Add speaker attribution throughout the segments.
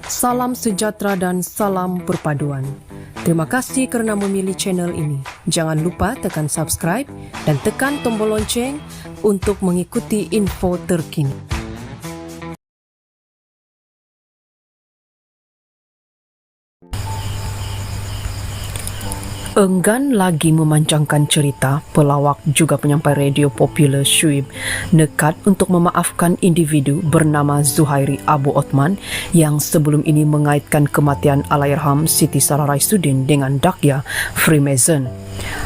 Speaker 1: Salam sejahtera dan salam perpaduan. Terima kasih kerana memilih channel ini. Jangan lupa tekan subscribe dan tekan tombol lonceng untuk mengikuti info terkini. Enggan lagi memanjangkan cerita, pelawak juga penyampai radio popular Syuib nekat untuk memaafkan individu bernama Zuhairi Abu Othman yang sebelum ini mengaitkan kematian Allahyarham Siti Sarah Raisuddin dengan dakya Freemason.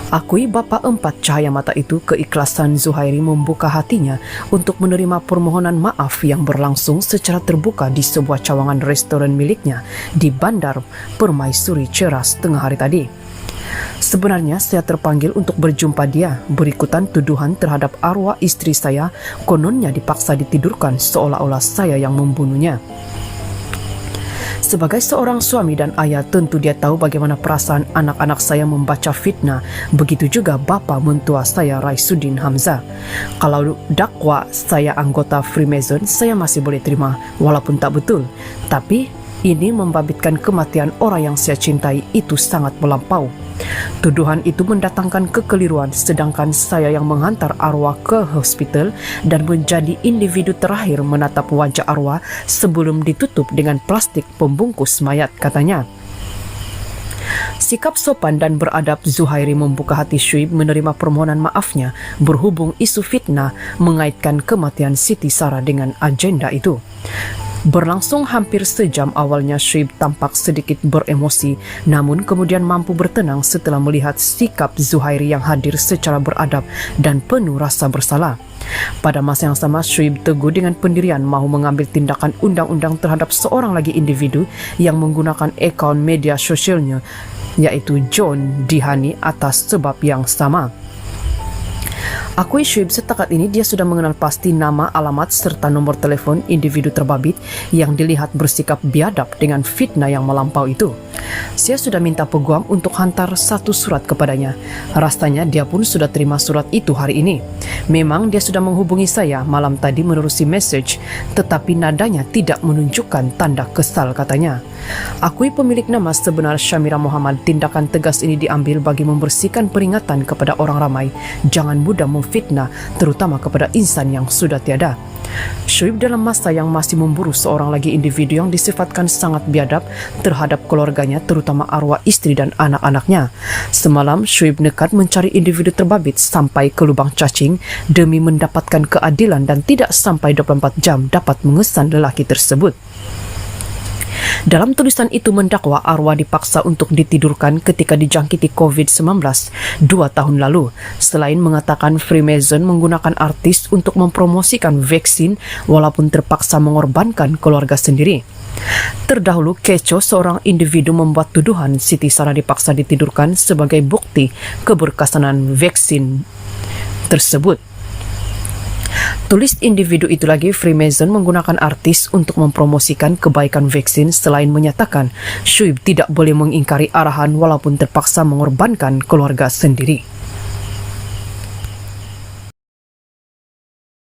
Speaker 1: Akui bapa empat cahaya mata itu, keikhlasan Zuhairi membuka hatinya untuk menerima permohonan maaf yang berlangsung secara terbuka di sebuah cawangan restoran miliknya di Bandar Permaisuri Ceras tengah hari tadi. Sebenarnya saya terpanggil untuk berjumpa dia berikutan tuduhan terhadap arwah istri saya kononnya dipaksa ditidurkan seolah-olah saya yang membunuhnya. Sebagai seorang suami dan ayah, tentu dia tahu bagaimana perasaan anak-anak saya membaca fitnah. Begitu juga bapa mentua saya Raisuddin Hamzah. Kalau dakwa saya anggota Freemason, saya masih boleh terima walaupun tak betul. Tapi ini membabitkan kematian orang yang saya cintai itu sangat melampau. Tuduhan itu mendatangkan kekeliruan, sedangkan saya yang menghantar arwah ke hospital dan menjadi individu terakhir menatap wajah arwah sebelum ditutup dengan plastik pembungkus mayat, katanya. Sikap sopan dan beradab Zuhairi membuka hati Syuib menerima permohonan maafnya berhubung isu fitnah mengaitkan kematian Siti Sarah dengan agenda itu. Berlangsung hampir sejam, awalnya Syuib tampak sedikit beremosi, namun kemudian mampu bertenang setelah melihat sikap Zuhairi yang hadir secara beradab dan penuh rasa bersalah. Pada masa yang sama, Syuib teguh dengan pendirian mahu mengambil tindakan undang-undang terhadap seorang lagi individu yang menggunakan akaun media sosialnya, yaitu John Dihani, atas sebab yang sama. Akui Syuib setakat ini dia sudah mengenal pasti nama, alamat serta nomor telefon individu terbabit yang dilihat bersikap biadab dengan fitnah yang melampau itu. Saya sudah minta peguam untuk hantar satu surat kepadanya. Rasanya dia pun sudah terima surat itu hari ini. Memang dia sudah menghubungi saya malam tadi menerusi message, tetapi nadanya tidak menunjukkan tanda kesal, katanya. Akui pemilik nama sebenar Syamira Muhammad, tindakan tegas ini diambil bagi membersihkan peringatan kepada orang ramai. Jangan mudah memfitnah, terutama kepada insan yang sudah tiada. Syuib dalam masa yang masih memburu seorang lagi individu yang disifatkan sangat biadab terhadap keluarganya, terutama arwah istri dan anak-anaknya. Semalam Syuib nekat mencari individu terbabit sampai ke lubang cacing demi mendapatkan keadilan dan tidak sampai 24 jam dapat mengesan lelaki tersebut. Dalam tulisan itu mendakwa arwah dipaksa untuk ditidurkan ketika dijangkiti COVID-19 2 tahun lalu. Selain mengatakan Freemason menggunakan artis untuk mempromosikan vaksin walaupun terpaksa mengorbankan keluarga sendiri. Terdahulu, kecoh seorang individu membuat tuduhan Siti Sarah dipaksa ditidurkan sebagai bukti keberkesanan vaksin tersebut. Tulis individu itu lagi, Freemason menggunakan artis untuk mempromosikan kebaikan vaksin selain menyatakan Syuib tidak boleh mengingkari arahan walaupun terpaksa mengorbankan keluarga sendiri.